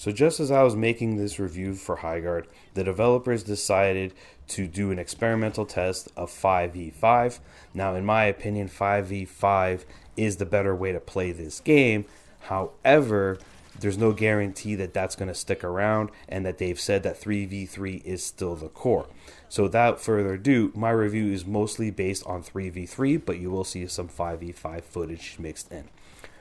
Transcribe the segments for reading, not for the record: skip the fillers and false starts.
So just as I was making this review for Highguard, the developers decided to do an experimental test of 5v5. Now, in my opinion, 5v5 is the better way to play this game. However, there's no guarantee that that's going to stick around, and that they've said that 3v3 is still the core. So without further ado, my review is mostly based on 3v3, but you will see some 5v5 footage mixed in.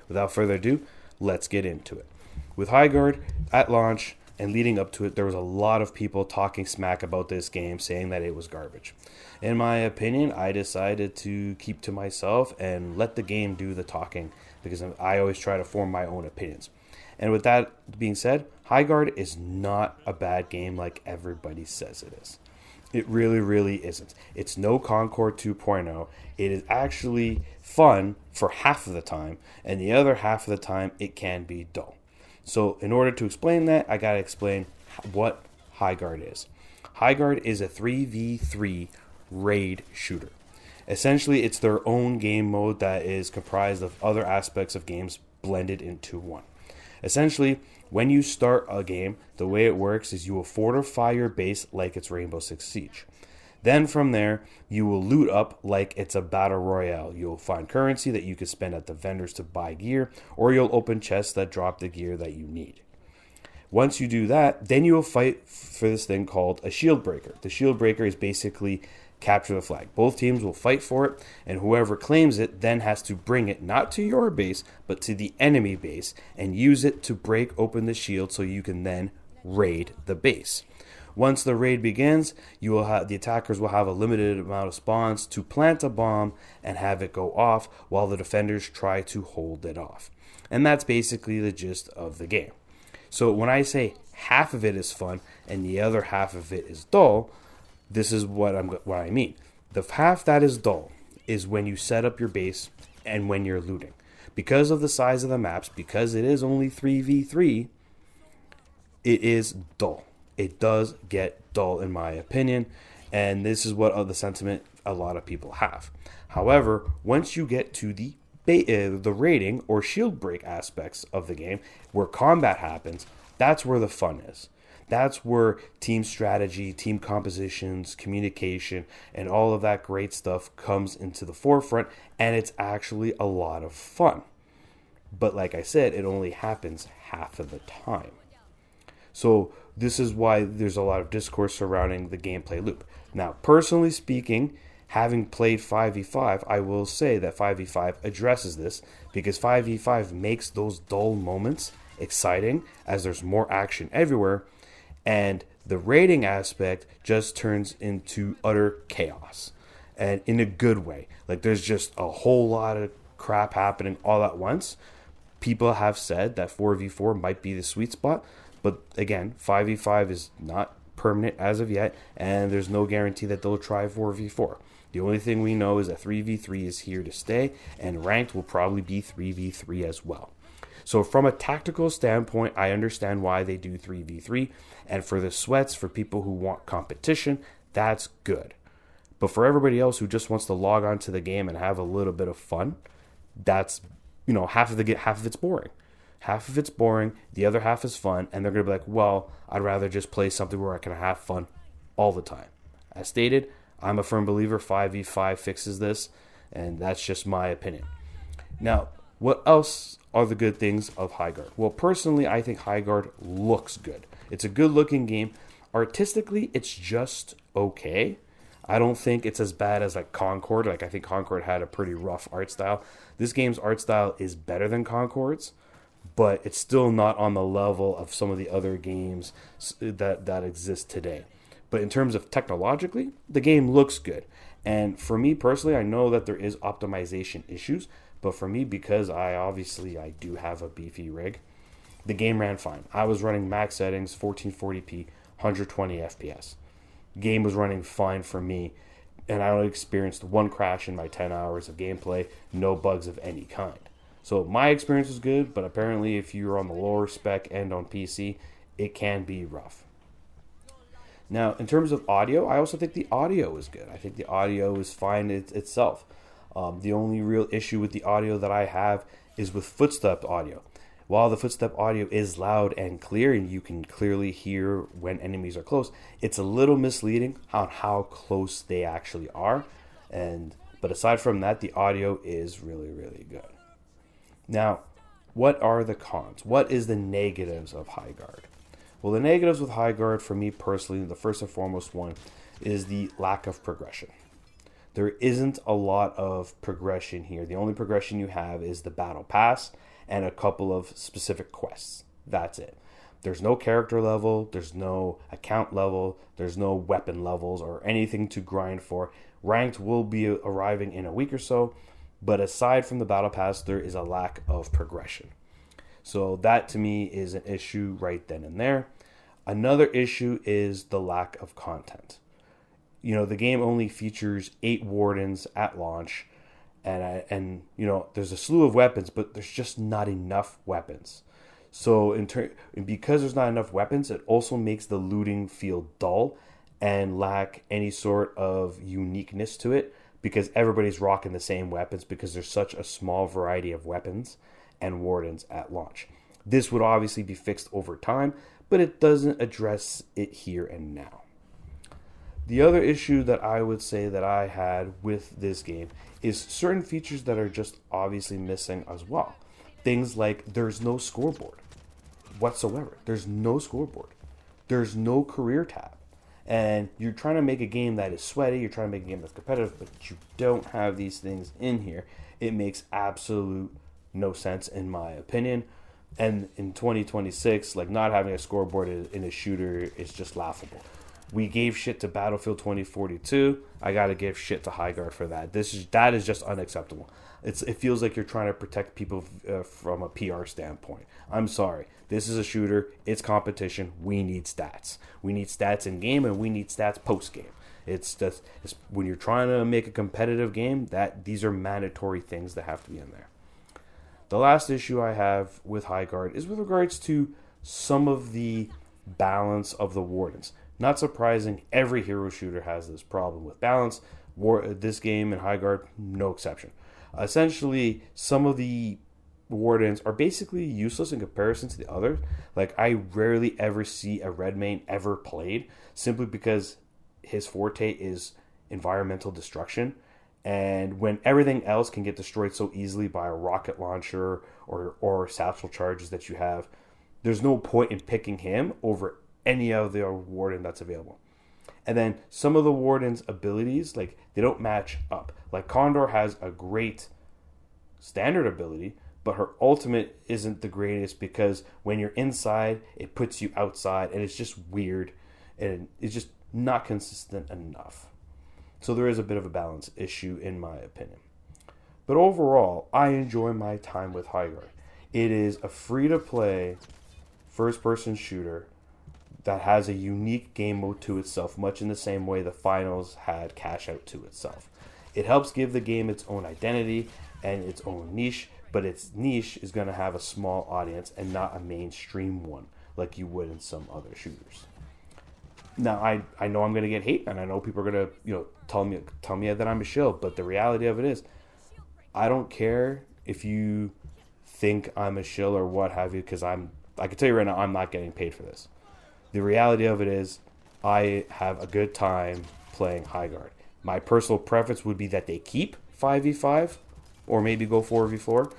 Without further ado, let's get into it. With Highguard, at launch and leading up to it, there was a lot of people talking smack about this game, saying that it was garbage. In my opinion, I decided to keep to myself and let the game do the talking, because I always try to form my own opinions. And with that being said, Highguard is not a bad game like everybody says it is. It really, really isn't. It's no Concord 2.0. It is actually fun for half of the time, and the other half of the time it can be dull. So in order to explain that, I gotta explain what Highguard is. Highguard is a 3v3 raid shooter. Essentially, it's their own game mode that is comprised of other aspects of games blended into one. Essentially, when you start a game, the way it works is you will fortify your base like it's Rainbow Six Siege. Then from there, you will loot up like it's a battle royale. You'll find currency that you can spend at the vendors to buy gear, or you'll open chests that drop the gear that you need. Once you do that, then you will fight for this thing called a shield breaker. The shield breaker is basically capture the flag. Both teams will fight for it, and whoever claims it then has to bring it not to your base, but to the enemy base, and use it to break open the shield so you can then raid the base. Once the raid begins, the attackers will have a limited amount of spawns to plant a bomb and have it go off while the defenders try to hold it off. And that's basically the gist of the game. So when I say half of it is fun and the other half of it is dull, this is what I mean. The half that is dull is when you set up your base and when you're looting. Because of the size of the maps, because it is only 3v3, it is dull. It does get dull in my opinion, and this is what the sentiment a lot of people have. However, once you get to the raiding or shield break aspects of the game, where combat happens, that's where the fun is. That's where team strategy, team compositions, communication, and all of that great stuff comes into the forefront, and it's actually a lot of fun. But like I said, it only happens half of the time. So this is why there's a lot of discourse surrounding the gameplay loop. Now, personally speaking, having played 5v5, I will say that 5v5 addresses this, because 5v5 makes those dull moments exciting as there's more action everywhere, and the raiding aspect just turns into utter chaos, and in a good way. Like, there's just a whole lot of crap happening all at once. People have said that 4v4 might be the sweet spot, but again, 5v5 is not permanent as of yet, and there's no guarantee that they'll try 4v4. The only thing we know is that 3v3 is here to stay, and ranked will probably be 3v3 as well. So from a tactical standpoint, I understand why they do 3v3, and for the sweats, for people who want competition, that's good. But for everybody else who just wants to log on to the game and have a little bit of fun, that's, half of it's boring. Half of it's boring, the other half is fun, and they're going to be like, well, I'd rather just play something where I can have fun all the time. As stated, I'm a firm believer 5v5 fixes this, and that's just my opinion. Now, what else are the good things of Highguard? Well, personally, I think Highguard looks good. It's a good-looking game. Artistically, it's just okay. I don't think it's as bad as like Concord. I think Concord had a pretty rough art style. This game's art style is better than Concord's, but it's still not on the level of some of the other games that exist today. But in terms of technologically, the game looks good. And for me personally, I know that there is optimization issues, but for me, because I do have a beefy rig, the game ran fine. I was running max settings, 1440p, 120 FPS. Game was running fine for me, and I only experienced one crash in my 10 hours of gameplay, no bugs of any kind. So my experience was good, but apparently if you're on the lower spec end on PC, it can be rough. Now, in terms of audio, I also think the audio is good. I think the audio is fine itself. The only real issue with the audio that I have is with footstep audio. while the footstep audio is loud and clear and you can clearly hear when enemies are close, it's a little misleading on how close they actually are. But aside from that, the audio is really, really good. Now, what are the cons? What is the negatives of Highguard? Well, the negatives with Highguard, for me personally, the first and foremost one is the lack of progression. There isn't a lot of progression here. The only progression you have is the battle pass and a couple of specific quests. That's it. There's no character level, there's no account level, there's no weapon levels or anything to grind for. Ranked will be arriving in a week or so, but aside from the battle pass, there is a lack of progression. So that to me is an issue right then and there. Another issue is the lack of content. The game only features 8 wardens at launch, and there's a slew of weapons, but there's just not enough weapons. So because there's not enough weapons, it also makes the looting feel dull and lack any sort of uniqueness to it, because everybody's rocking the same weapons because there's such a small variety of weapons and wardens at launch. This would obviously be fixed over time, but it doesn't address it here and now. The other issue that I would say that I had with this game is certain features that are just obviously missing as well. Things like there's no scoreboard whatsoever. There's no scoreboard. There's no career tab. And you're trying to make a game that is sweaty, you're trying to make a game that's competitive, but you don't have these things in here. It makes absolute no sense in my opinion. And in 2026, not having a scoreboard in a shooter is just laughable. We gave shit to Battlefield 2042. I gotta give shit to Highguard for that. That is just unacceptable. It feels like you're trying to protect people from a PR standpoint. I'm sorry. This is a shooter. It's competition. We need stats. We need stats in game, and we need stats post game. It's when you're trying to make a competitive game, that these are mandatory things that have to be in there. The last issue I have with Highguard is with regards to some of the balance of the wardens. Not surprising, every hero shooter has this problem with balance. This game in Highguard, no exception. Essentially, some of the wardens are basically useless in comparison to the others. I rarely ever see a red main ever played, simply because his forte is environmental destruction. And when everything else can get destroyed so easily by a rocket launcher or satchel charges that you have, there's no point in picking him over any of the warden that's available. And then some of the warden's abilities, they don't match up. Condor has a great standard ability, but her ultimate isn't the greatest because when you're inside, it puts you outside, and it's just weird, and it's just not consistent enough. So there is a bit of a balance issue in my opinion. But overall, I enjoy my time with Highguard. It is a free-to-play first-person shooter that has a unique game mode to itself, much in the same way the finals had cash out to itself. It helps give the game its own identity and its own niche, but its niche is going to have a small audience and not a mainstream one like you would in some other shooters. Now, I know I'm going to get hate, and I know people are going to tell me that I'm a shill, but the reality of it is, I don't care if you think I'm a shill or what have you, because I can tell you right now, I'm not getting paid for this. The reality of it is, I have a good time playing Highguard. My personal preference would be that they keep 5v5 or maybe go 4v4.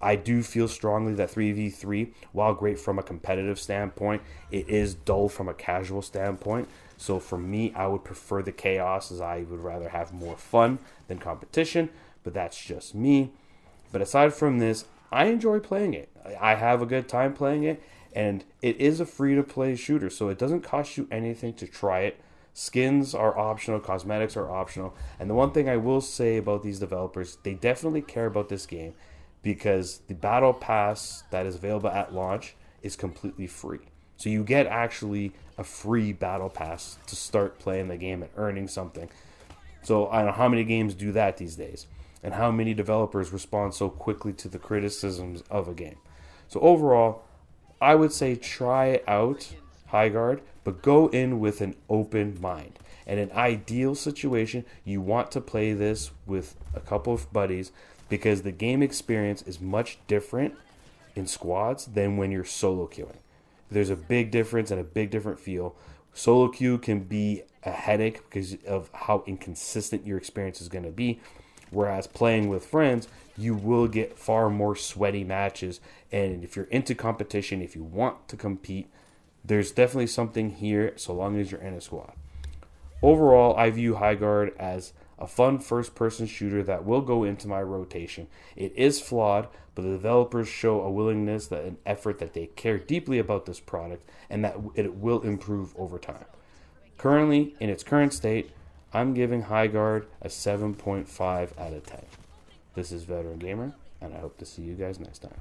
I do feel strongly that 3v3, while great from a competitive standpoint, it is dull from a casual standpoint. So for me, I would prefer the chaos, as I would rather have more fun than competition, but that's just me. But aside from this, I enjoy playing it. I have a good time playing it. And it is a free-to-play shooter, so it doesn't cost you anything to try it. Skins are optional, cosmetics are optional. And the one thing I will say about these developers, they definitely care about this game because the battle pass that is available at launch is completely free. So you get actually a free battle pass to start playing the game and earning something. So I don't know how many games do that these days, and how many developers respond so quickly to the criticisms of a game. So overall, I would say try out Highguard, but go in with an open mind. In an ideal situation, you want to play this with a couple of buddies because the game experience is much different in squads than when you're solo queuing. There's a big difference and a big different feel. Solo queue can be a headache because of how inconsistent your experience is going to be. Whereas playing with friends, you will get far more sweaty matches. And if you're into competition, if you want to compete, there's definitely something here so long as you're in a squad. Overall, I view Highguard as a fun first-person shooter that will go into my rotation. It is flawed, but the developers show a willingness, that an effort that they care deeply about this product, and that it will improve over time. Currently, in its current state, I'm giving Highguard a 7.5 out of 10. This is Veteran Gamer, and I hope to see you guys next time.